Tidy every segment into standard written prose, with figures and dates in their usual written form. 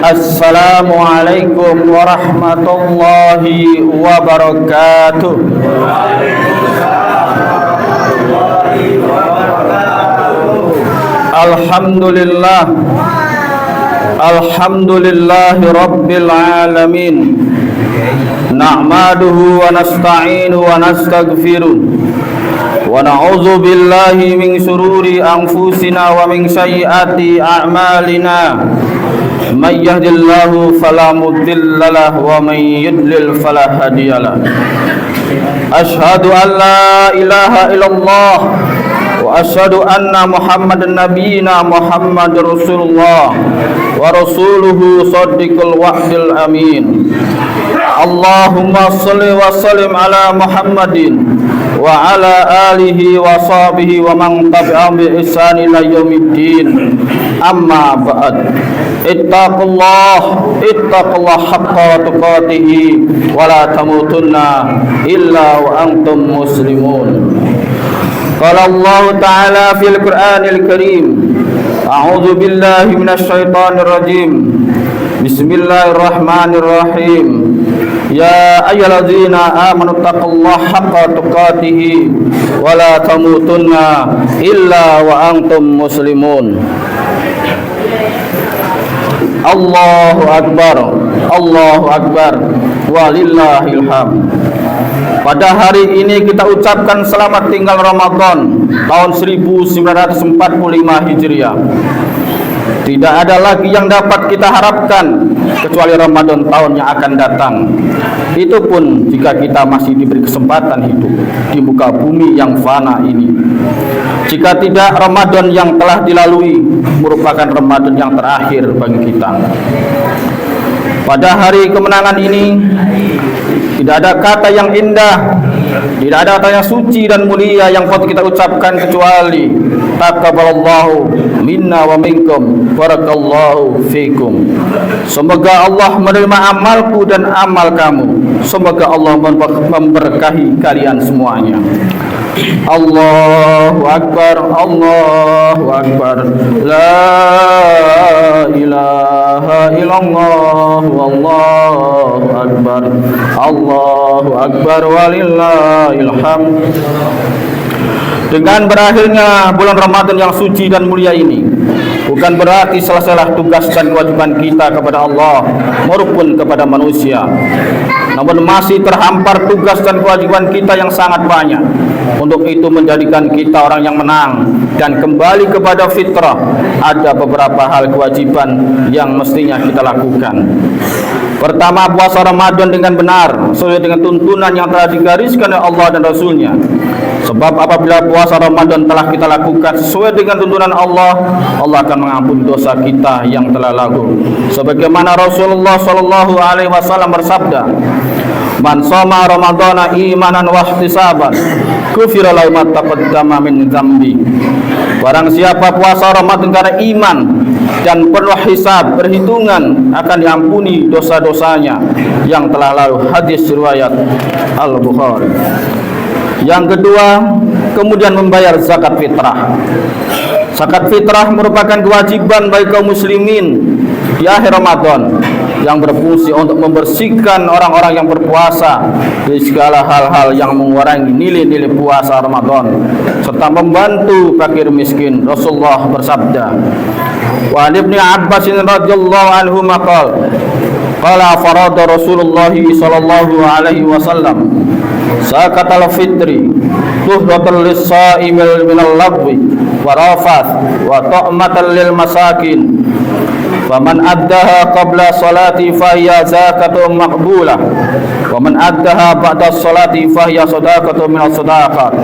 Assalamualaikum warahmatullahi wabarakatuh. Alhamdulillahi rabbil alamin. Nahmaduhu wa nasta'inuhu wa nastaghfiruh. Wa na'udzu billahi min shururi anfusina wa min sayyiati a'malina. May yahdihillahu fala mudilla lahu wa may yudlil fala hadiya lahu. Asyhadu an la ilaha illallah wa asyhadu anna Muhammadan nabiyina Muhammadur Rasulullah wa rasuluhu shadiqul wa'dil amin. Allahumma shalli wa sallim ala Muhammadin wa ala alihi wa sahbihi wa man tabi'ahum bi ihsan ila yaumiddin. Amma ba'd. Ittaqullah haqqa tuqatih wa la tamutunna illa wa antum muslimun. Qala Allah ta'ala fil Qur'anil Karim. A'udzu billahi minasy syaithanir rajim. Bismillahirrahmanirrahim. Ya ayyuhalladzina amanu taqullaha haqqa tuqatih wa la tamutunna illa wa antum muslimun. Allahu Akbar, walillahil hamd. Pada hari ini kita ucapkan selamat tinggal Ramadan tahun 1945 Hijriah. Tidak ada lagi yang dapat kita harapkan kecuali Ramadan tahun yang akan datang. Itu pun jika kita masih diberi kesempatan hidup di muka bumi yang fana ini. Jika tidak, Ramadan yang telah dilalui merupakan Ramadan yang terakhir bagi kita. Pada hari kemenangan ini tidak ada kata yang indah, tidak ada kata yang suci dan mulia yang patut kita ucapkan kecuali taqabbalallahu minna wa minkum barakallahu fikum. Semoga Allah menerima amalku dan amal kamu. Semoga Allah memberkahi kalian semuanya. Allahu Akbar, Allahu Akbar. La ilaha illallah, Allahu Akbar. Allahu Akbar walillahil hamd. Dengan berakhirnya bulan Ramadan yang suci dan mulia ini, bukan berarti selesailah tugas dan kewajiban kita kepada Allah maupun kepada manusia. Namun masih terhampar tugas dan kewajiban kita yang sangat banyak. Untuk itu menjadikan kita orang yang menang dan kembali kepada fitrah. Ada beberapa hal kewajiban yang mestinya kita lakukan. Pertama, puasa Ramadan dengan benar sesuai dengan tuntunan yang telah digariskan oleh Allah dan Rasulnya. Sebab apabila puasa Ramadan telah kita lakukan sesuai dengan tuntunan Allah, Allah akan mengampuni dosa kita yang telah lalu. Sebagaimana Rasulullah sallallahu alaihi wasallam bersabda, "Man shoma Ramadhana imanan wa ihtisaban, ghufira lahu ma taqaddama min dzambi." Barang siapa puasa Ramadan karena iman dan penuh hisab, perhitungan, akan diampuni dosa-dosanya yang telah lalu. Hadis riwayat Al-Bukhari. Yang kedua, kemudian membayar zakat fitrah. Zakat fitrah merupakan kewajiban bagi kaum muslimin di akhir Ramadan yang berfungsi untuk membersihkan orang-orang yang berpuasa dari segala hal-hal yang mengurangi nilai-nilai puasa Ramadan serta membantu fakir miskin. Rasulullah bersabda, "Wa Ibnu Abbas radhiyallahu anhu maqal qala farada Rasulullah sallallahu alaihi wasallam zakatul fitri tuhratul lis-shaimil minal lagwi wa rafath wa ta'matan lil masakin. Faman addaha qabla salati fahiya zakatun maqbulah wa man addaha ba'da salati fahiya sadaqatun minal sadaqat."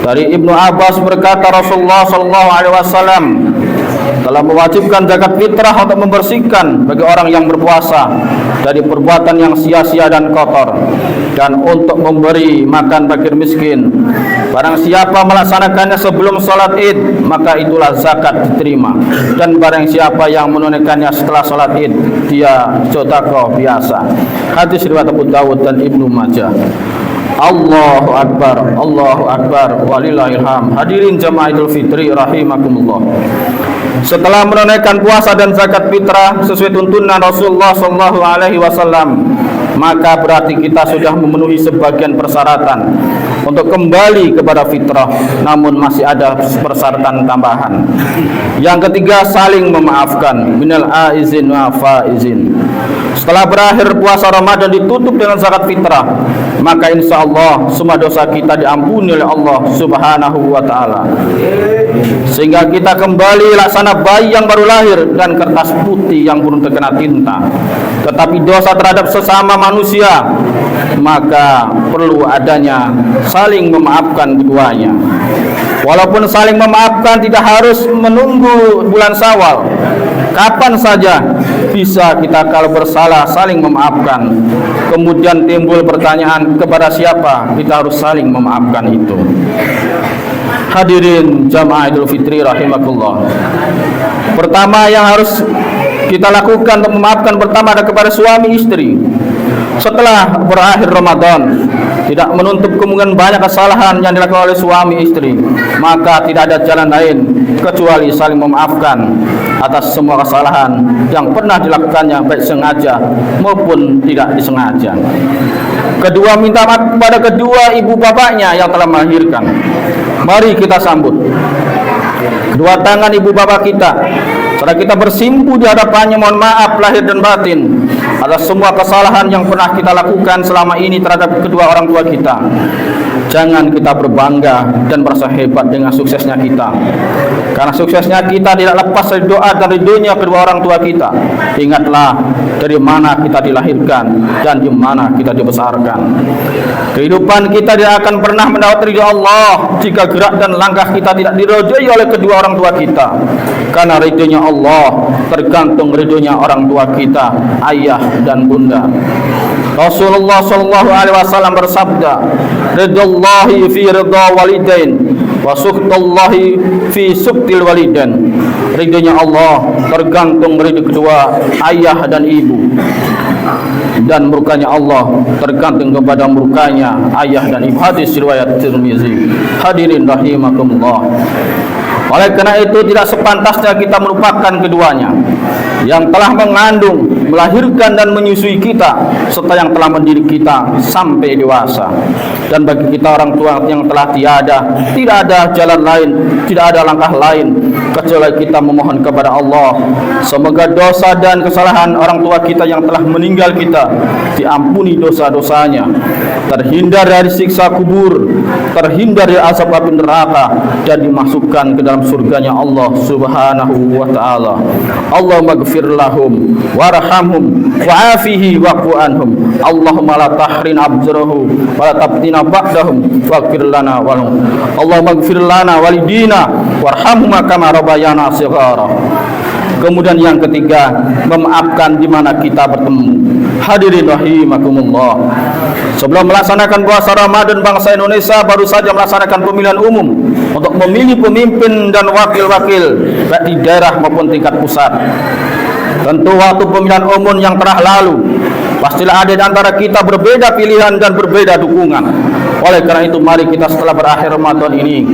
Dari Ibnu Abbas berkata, Rasulullah sallallahu alaihi wasallam telah mewajibkan zakat fitrah untuk membersihkan bagi orang yang berpuasa dari perbuatan yang sia-sia dan kotor, dan untuk memberi makan fakir miskin. Barang siapa melaksanakannya sebelum salat Id, maka itulah zakat diterima. Dan barang siapa yang menunaikannya setelah salat Id, dia sedekah biasa. Hadis riwayat Abu Dawud dan Ibnu Majah. Allahu Akbar, Allahu Akbar, walillahilham. Hadirin jamaah Idul Fitri rahimakumullah. Setelah menunaikan puasa dan zakat fitrah sesuai tuntunan Rasulullah sallallahu alaihi wasallam, maka berarti kita sudah memenuhi sebagian persyaratan untuk kembali kepada fitrah, namun masih ada persyaratan tambahan. Yang ketiga, saling memaafkan, minal aizin wa faizin. Setelah berakhir puasa Ramadan ditutup dengan zakat fitrah, maka insya Allah semua dosa kita diampuni oleh Allah Subhanahu wa ta'ala, sehingga kita kembali laksana bayi yang baru lahir dan kertas putih yang belum terkena tinta. Tetapi dosa terhadap sesama manusia, maka perlu adanya saling memaafkan keduanya. Walaupun saling memaafkan tidak harus menunggu bulan Syawal, kapan saja bisa kita kalau bersalah saling memaafkan. Kemudian timbul pertanyaan, kepada siapa kita harus saling memaafkan itu? Hadirin jamaah Idul Fitri rahimakumullah. Pertama yang harus kita lakukan untuk memaafkan pertama adalah kepada suami istri. Setelah berakhir Ramadan, tidak menutup kemungkinan banyak kesalahan yang dilakukan oleh suami istri, maka tidak ada jalan lain kecuali saling memaafkan atas semua kesalahan yang pernah dilakukannya, baik sengaja maupun tidak disengaja. Kedua, minta maaf kepada kedua ibu bapaknya yang telah melahirkan. Mari kita sambut kedua tangan ibu bapak kita, setelah kita bersimpu di hadapannya, mohon maaf lahir dan batin atas semua kesalahan yang pernah kita lakukan selama ini terhadap kedua orang tua kita. Jangan kita berbangga dan merasa hebat dengan suksesnya kita, karena suksesnya kita tidak lepas dari doa dan ridhonya kedua orang tua kita. Ingatlah dari mana kita dilahirkan dan di mana kita dibesarkan. Kehidupan kita tidak akan pernah mendapat ridho Allah jika gerak dan langkah kita tidak diridhoi oleh kedua orang tua kita, karena ridhonya Allah tergantung ridhonya orang tua kita, ayah dan bunda. Rasulullah sallallahu alaihi wasallam bersabda, "Ridallahi fi ridha walidain wa sukhtallahi fi sukhtil walidain." Ridhonya Allah tergantung ridho kedua ayah dan ibu, dan murkanya Allah tergantung kepada murkanya ayah dan ibu. Hadis riwayat Tirmizi. Hadirin rahimakumullah. Oleh karena itu tidak sepantasnya kita melupakan keduanya yang telah mengandung, melahirkan dan menyusui kita, serta yang telah mendidik kita sampai dewasa. Dan bagi kita orang tua yang telah tiada, tidak ada jalan lain, tidak ada langkah lain kecuali kita memohon kepada Allah semoga dosa dan kesalahan orang tua kita yang telah meninggal kita diampuni dosa-dosanya, terhindar dari siksa kubur, terhindar dari azab api neraka, dan dimasukkan ke dalam surganya Allah Subhanahu wa ta'ala. Allahumma ighfir lahum warhamhum wa'afihi wa'fu anhum. Allahumma la tahrin abjarahu wa la tabtina ba'dahum waghfir lana walahum. Allahumma ighfir lana walidina warhamhuma kama rabbayana shighara. Kemudian yang ketiga, memaafkan di mana kita bertemu. Hadirin rahimakumullah. Sebelum melaksanakan puasa Ramadan, bangsa Indonesia baru saja melaksanakan pemilihan umum untuk memilih pemimpin dan wakil-wakil baik di daerah maupun tingkat pusat. Tentu waktu pemilihan umum yang telah lalu, pastilah ada di antara kita berbeda pilihan dan berbeda dukungan. Oleh karena itu, mari kita setelah berakhir Ramadan ini,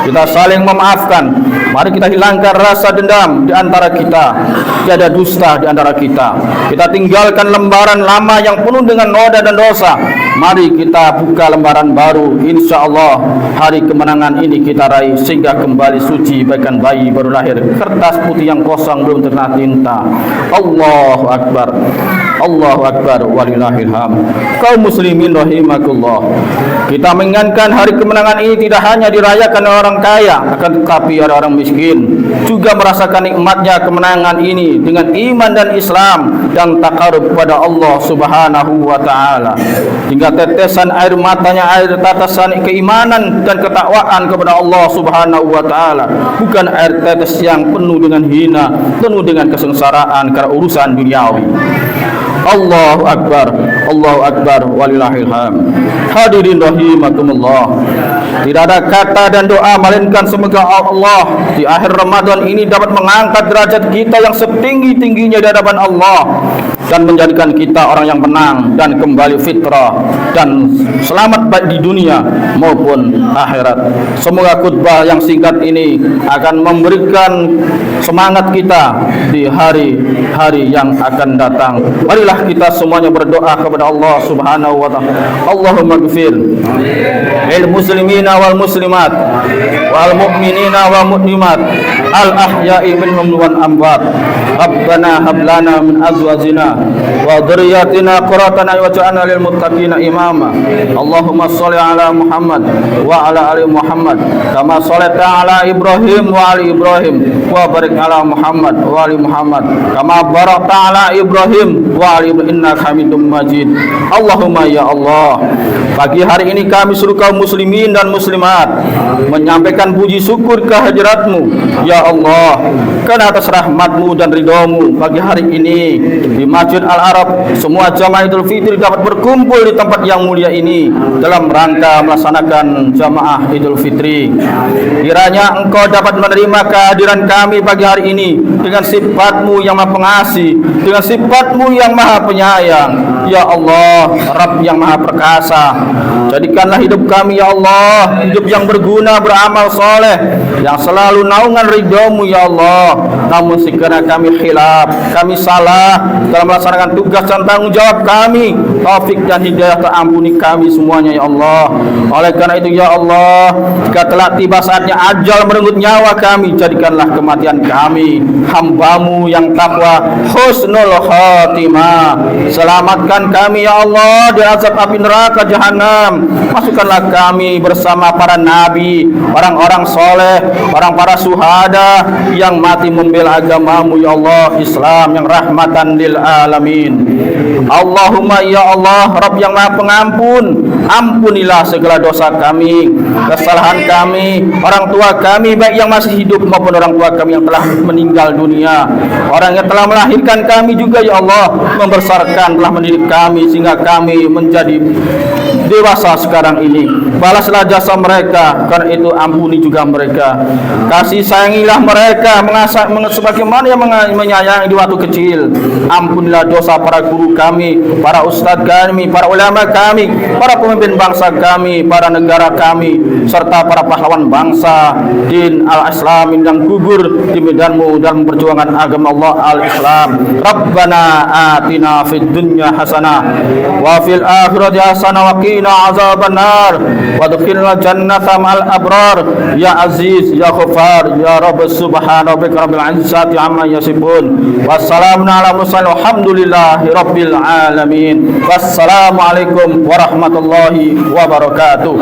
kita saling memaafkan. Mari kita hilangkan rasa dendam di antara kita, tiada dusta di antara kita. Kita tinggalkan lembaran lama yang penuh dengan noda dan dosa. Mari kita buka lembaran baru. Insya Allah hari kemenangan ini kita raih sehingga kembali suci bagaikan bayi baru lahir, kertas putih yang kosong belum terkena tinta. Allahu Akbar, Allahu Akbar, walillahilham. Kaum muslimin rahimakumullah, kita mengingatkan hari kemenangan ini tidak hanya dirayakan oleh orang kaya, akan tetapi orang-orang miskin juga merasakan nikmatnya kemenangan ini dengan iman dan Islam dan takarub kepada Allah Subhanahu wa ta'ala, hingga tetesan air matanya air tetesan keimanan dan ketakwaan kepada Allah Subhanahu wa ta'ala, bukan air tetes yang penuh dengan hina, penuh dengan kesengsaraan karena urusan duniawi. Allahu Akbar, Allahu Akbar, walillahilham. Hadirin rahimakumullah, tidak ada kata dan doa melainkan semoga Allah di akhir Ramadan ini dapat mengangkat derajat kita yang setinggi-tingginya di hadapan Allah, dan menjadikan kita orang yang menang dan kembali fitrah dan selamat baik di dunia maupun akhirat. Semoga khutbah yang singkat ini akan memberikan semangat kita di hari-hari yang akan datang. Marilah kita semuanya berdoa kepada Allah Subhanahu wa taala. Allahumma ghfir lil muslimina wal muslimat wal mu'minina wal mu'minat al ahya'i minhum wal amwat. Rabbana hab lana min azwajina wa dhurriyyatina qurrata a'yun waj'alna lil muttaqina imama. Allahumma shalli ala Muhammad wa ala ali Muhammad kama shallaita ala Ibrahim wa ali Ibrahim wa barik ala Muhammad wa ali Muhammad kama barakta ala Ibrahim wa ali Ibrahim innaka Hamidum Majid. Allahumma ya Allah, pagi hari ini kami seluruh kaum muslimin dan muslimat menyampaikan puji syukur kehadirat-Mu ya Allah, karena atas rahmat-Mu dan ridha-Mu pagi hari ini di Masjid Al-Arab semua jamaah Idul Fitri dapat berkumpul di tempat yang mulia ini dalam rangka melaksanakan jamaah Idul Fitri. Kiranya Engkau dapat menerima kehadiran kami pagi hari ini dengan sifat-Mu yang Maha Pengasih, dengan sifat-Mu yang Maha Penyayang ya Allah, Rabb yang Maha Perkasa. Jadikanlah hidup kami ya Allah hidup yang berguna, beramal soleh, yang selalu naungan ridha-Mu ya Allah. Namun sekiranya kami khilaf, kami salah dalam melaksanakan tugas dan tanggung jawab kami, taufik dan hidayah terampuni kami semuanya ya Allah. Oleh karena itu ya Allah, jika telah tiba saatnya ajal merenggut nyawa kami, jadikanlah kematian kami hamba-Mu yang takwa husnul khatimah. Selamatkan kami ya Allah dari azab api neraka jahanam. Masukkanlah kami bersama para nabi, orang-orang soleh, orang para syuhada yang mati membela agama-Mu ya Allah, Islam yang rahmatan lil alamin. Allahumma ya Allah, Rabb yang Maha Pengampun, ampunilah segala dosa kami, kesalahan kami, orang tua kami baik yang masih hidup maupun orang tua kami yang telah meninggal dunia, orang yang telah melahirkan kami juga ya Allah, membesarkan, telah mendidik kami sehingga kami menjadi dewasa sekarang ini. Balaslah jasa mereka, karena itu ampuni juga mereka. Kasih sayangilah mereka sebagaimana yang menyayangi di waktu kecil. Ampunilah dosa para guru kami, para ustadz kami, para ulama kami, para pemimpin bangsa kami, para negara kami, serta para pahlawan bangsa din al-Islam yang gugur di medan-Mu dalam perjuangan agama Allah al-Islam. Rabbana atina fid dunya hasanah wa fil akhirati hasanah wa qina azabannar wadkhilna jannata ma'al abrar ya aziz ya ghafar ya rabb subhana rabbika rabbil izzati amma yasifun wassalamun ala mursalin walhamdulillahi rabbil alamin. Wassalamualaikum warahmatullahi wabarakatuh.